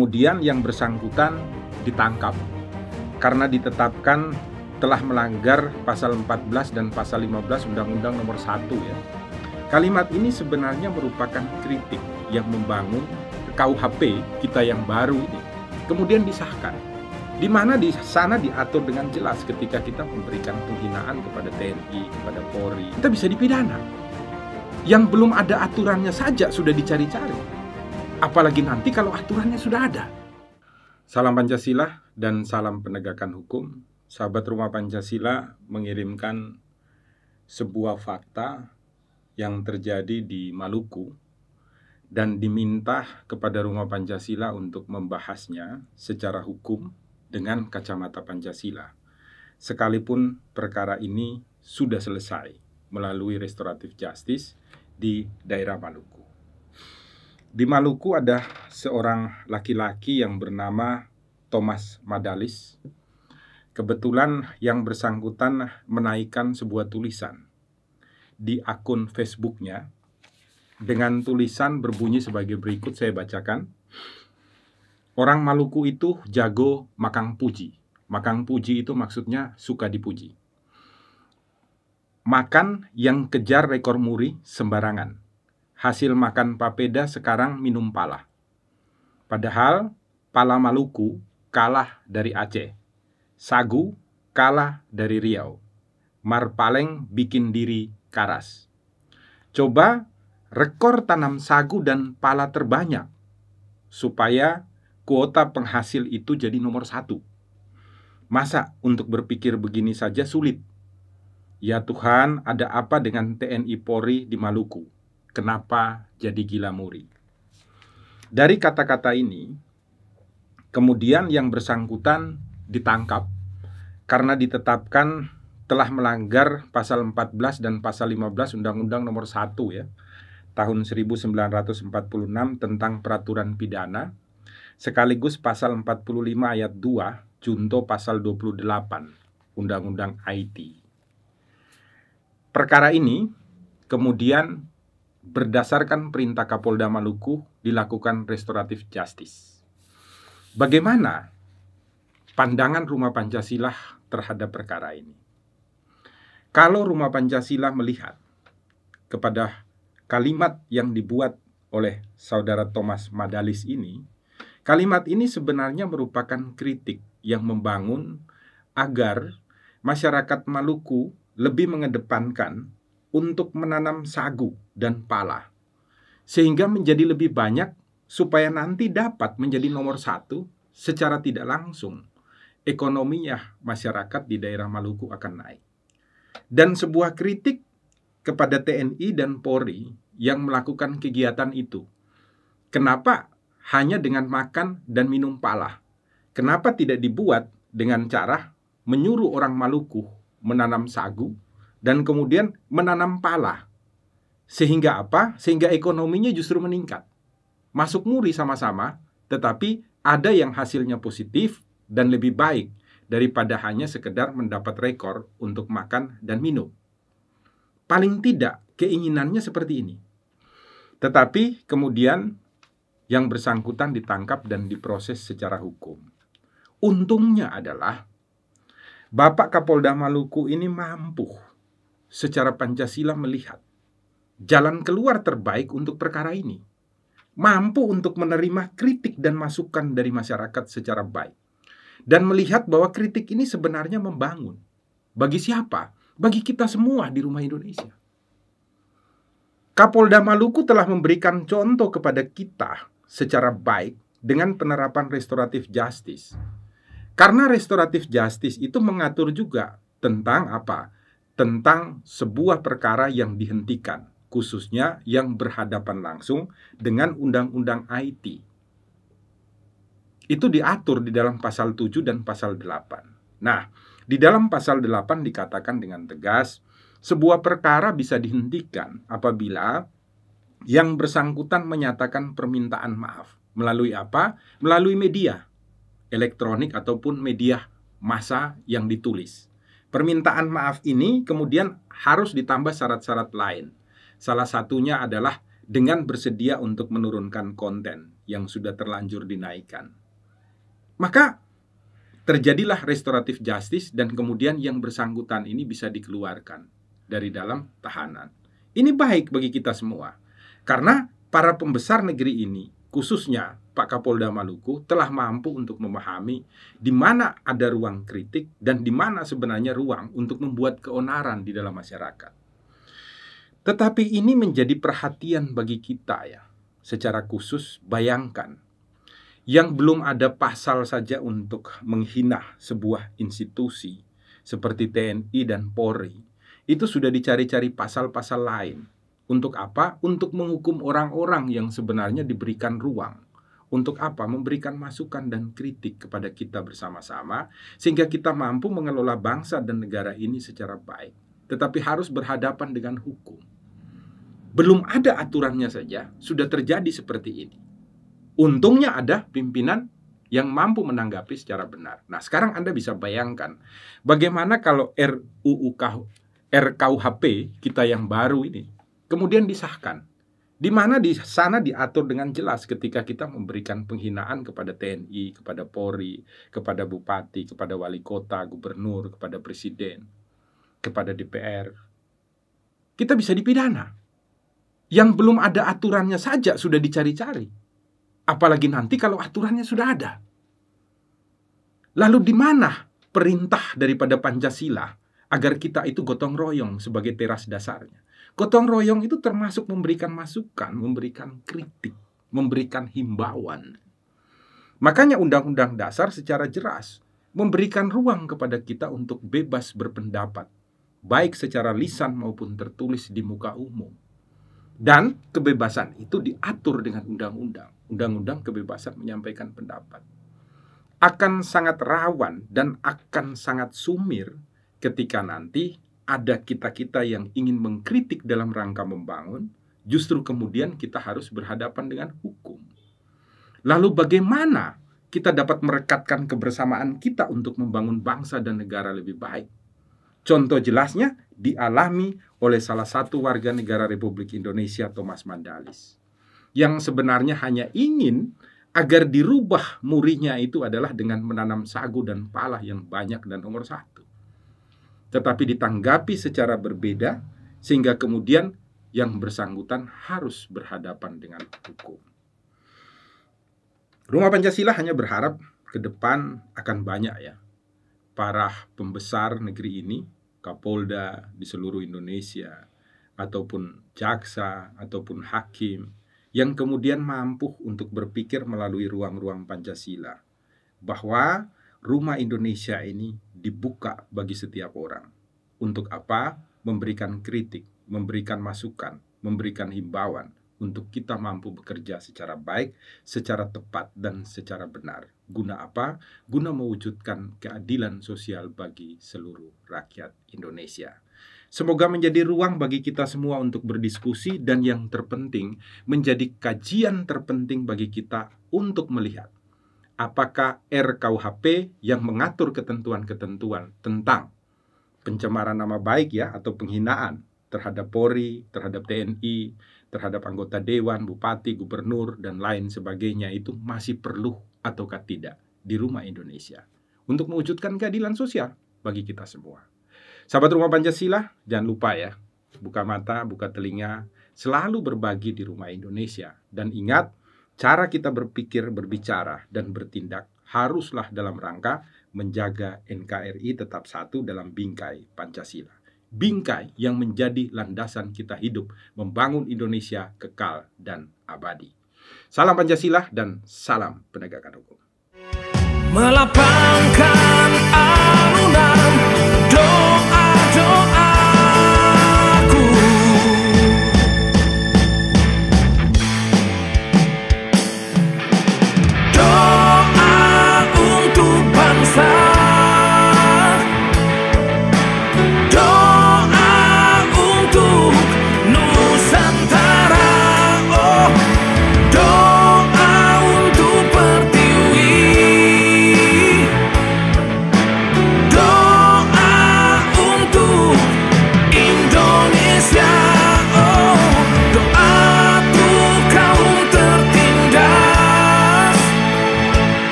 Kemudian yang bersangkutan ditangkap karena ditetapkan telah melanggar pasal 14 dan pasal 15 Undang-Undang Nomor 1 ya. Kalimat ini sebenarnya merupakan kritik yang membangun KUHP kita yang baru ini. Kemudian disahkan. Di mana di sana diatur dengan jelas ketika kita memberikan penghinaan kepada TNI, kepada Polri, kita bisa dipidana. Yang belum ada aturannya saja sudah dicari-cari. Apalagi nanti kalau aturannya sudah ada. Salam Pancasila dan salam penegakan hukum. Sahabat Rumah Pancasila mengirimkan sebuah fakta yang terjadi di Maluku dan diminta kepada Rumah Pancasila untuk membahasnya secara hukum dengan kacamata Pancasila. Sekalipun perkara ini sudah selesai melalui restoratif justice di daerah Maluku. Di Maluku ada seorang laki-laki yang bernama Thomas Madalis. Kebetulan yang bersangkutan menaikkan sebuah tulisan di akun Facebooknya dengan tulisan berbunyi sebagai berikut, saya bacakan. Orang Maluku itu jago makang puji. Makang puji itu maksudnya suka dipuji. Makan yang kejar rekor muri sembarangan. Hasil makan papeda sekarang minum pala. Padahal pala Maluku kalah dari Aceh. Sagu kalah dari Riau. Marpaleng bikin diri karas. Coba rekor tanam sagu dan pala terbanyak supaya kuota penghasil itu jadi nomor 1. Masa untuk berpikir begini saja sulit? Ya Tuhan, ada apa dengan TNI Polri di Maluku? Kenapa jadi gila muri? Dari kata-kata ini, kemudian yang bersangkutan ditangkap karena ditetapkan telah melanggar pasal 14 dan pasal 15 Undang-Undang Nomor 1 ya, tahun 1946 tentang peraturan pidana, sekaligus pasal 45 ayat 2 junto pasal 28 Undang-Undang IT. Perkara ini kemudian berdasarkan perintah Kapolda Maluku dilakukan restoratif justice. Bagaimana pandangan Rumah Pancasila terhadap perkara ini? Kalau Rumah Pancasila melihat kepada kalimat yang dibuat oleh saudara Thomas Madalis ini, kalimat ini sebenarnya merupakan kritik yang membangun agar masyarakat Maluku lebih mengedepankan untuk menanam sagu dan pala, sehingga menjadi lebih banyak supaya nanti dapat menjadi nomor 1 secara tidak langsung. Ekonominya masyarakat di daerah Maluku akan naik. Dan sebuah kritik kepada TNI dan Polri yang melakukan kegiatan itu. Kenapa hanya dengan makan dan minum pala? Kenapa tidak dibuat dengan cara menyuruh orang Maluku menanam sagu dan kemudian menanam pala? Sehingga apa? Sehingga ekonominya justru meningkat. Masuk muri sama-sama, tetapi ada yang hasilnya positif dan lebih baik daripada hanya sekedar mendapat rekor untuk makan dan minum. Paling tidak keinginannya seperti ini. Tetapi kemudian yang bersangkutan ditangkap dan diproses secara hukum. Untungnya adalah Bapak Kapolda Maluku ini mampu secara Pancasila melihat jalan keluar terbaik untuk perkara ini. Mampu untuk menerima kritik dan masukan dari masyarakat secara baik. Dan melihat bahwa kritik ini sebenarnya membangun. Bagi siapa? Bagi kita semua di rumah Indonesia. Kapolda Maluku telah memberikan contoh kepada kita secara baik dengan penerapan restoratif justice. Karena restoratif justice itu mengatur juga tentang apa? Tentang sebuah perkara yang dihentikan, khususnya yang berhadapan langsung dengan undang-undang IT. Itu diatur di dalam pasal 7 dan pasal 8. Nah, di dalam pasal 8 dikatakan dengan tegas, sebuah perkara bisa dihentikan apabila yang bersangkutan menyatakan permintaan maaf. Melalui apa? Melalui media elektronik ataupun media massa yang ditulis. Permintaan maaf ini kemudian harus ditambah syarat-syarat lain. Salah satunya adalah dengan bersedia untuk menurunkan konten yang sudah terlanjur dinaikkan. Maka terjadilah restoratif justice dan kemudian yang bersangkutan ini bisa dikeluarkan dari dalam tahanan. Ini baik bagi kita semua. Karena para pembesar negeri ini, khususnya Pak Kapolda Maluku, telah mampu untuk memahami di mana ada ruang kritik dan di mana sebenarnya ruang untuk membuat keonaran di dalam masyarakat. Tetapi ini menjadi perhatian bagi kita ya. Secara khusus, bayangkan yang belum ada pasal saja untuk menghina sebuah institusi seperti TNI dan Polri, itu sudah dicari-cari pasal-pasal lain. Untuk apa? Untuk menghukum orang-orang yang sebenarnya diberikan ruang. Untuk apa? Memberikan masukan dan kritik kepada kita bersama-sama, sehingga kita mampu mengelola bangsa dan negara ini secara baik. Tetapi harus berhadapan dengan hukum. Belum ada aturannya saja, sudah terjadi seperti ini. Untungnya ada pimpinan yang mampu menanggapi secara benar. Nah, sekarang Anda bisa bayangkan bagaimana kalau RKUHP kita yang baru ini kemudian disahkan, di mana di sana diatur dengan jelas ketika kita memberikan penghinaan kepada TNI, kepada Polri, kepada bupati, kepada wali kota, gubernur, kepada presiden, kepada DPR, kita bisa dipidana. Yang belum ada aturannya saja sudah dicari-cari. Apalagi nanti kalau aturannya sudah ada. Lalu di mana perintah daripada Pancasila agar kita itu gotong royong sebagai teras dasarnya? Gotong royong itu termasuk memberikan masukan, memberikan kritik, memberikan himbauan. Makanya Undang-Undang Dasar secara jelas memberikan ruang kepada kita untuk bebas berpendapat, baik secara lisan maupun tertulis di muka umum. Dan kebebasan itu diatur dengan undang-undang. Undang-undang kebebasan menyampaikan pendapat. Akan sangat rawan dan akan sangat sumir ketika nanti ada kita-kita yang ingin mengkritik dalam rangka membangun, justru kemudian kita harus berhadapan dengan hukum. Lalu bagaimana kita dapat merekatkan kebersamaan kita untuk membangun bangsa dan negara lebih baik? Contoh jelasnya dialami oleh salah satu warga negara Republik Indonesia, Thomas Mandalis, yang sebenarnya hanya ingin agar dirubah murinya itu adalah dengan menanam sagu dan pala yang banyak dan nomor satu. Tetapi ditanggapi secara berbeda, sehingga kemudian yang bersangkutan harus berhadapan dengan hukum. Rumah Pancasila hanya berharap ke depan akan banyak ya para pembesar negeri ini, Kapolda di seluruh Indonesia, ataupun jaksa, ataupun hakim, yang kemudian mampu untuk berpikir melalui ruang-ruang Pancasila, bahwa rumah Indonesia ini dibuka bagi setiap orang. Untuk apa? Memberikan kritik, memberikan masukan, memberikan himbauan, untuk kita mampu bekerja secara baik, secara tepat, dan secara benar. Guna apa? Guna mewujudkan keadilan sosial bagi seluruh rakyat Indonesia. Semoga menjadi ruang bagi kita semua untuk berdiskusi, dan yang terpenting, menjadi kajian terpenting bagi kita untuk melihat apakah RKUHP yang mengatur ketentuan-ketentuan tentang pencemaran nama baik ya, atau penghinaan terhadap Polri, terhadap TNI, terhadap anggota dewan, bupati, gubernur, dan lain sebagainya itu masih perlu ataukah tidak di rumah Indonesia untuk mewujudkan keadilan sosial bagi kita semua. Sahabat Rumah Pancasila, jangan lupa ya, buka mata, buka telinga, selalu berbagi di rumah Indonesia. Dan ingat, cara kita berpikir, berbicara, dan bertindak haruslah dalam rangka menjaga NKRI tetap satu dalam bingkai Pancasila. Bingkai yang menjadi landasan kita hidup, membangun Indonesia kekal dan abadi. Salam Pancasila dan salam penegakan hukum. Melapangkan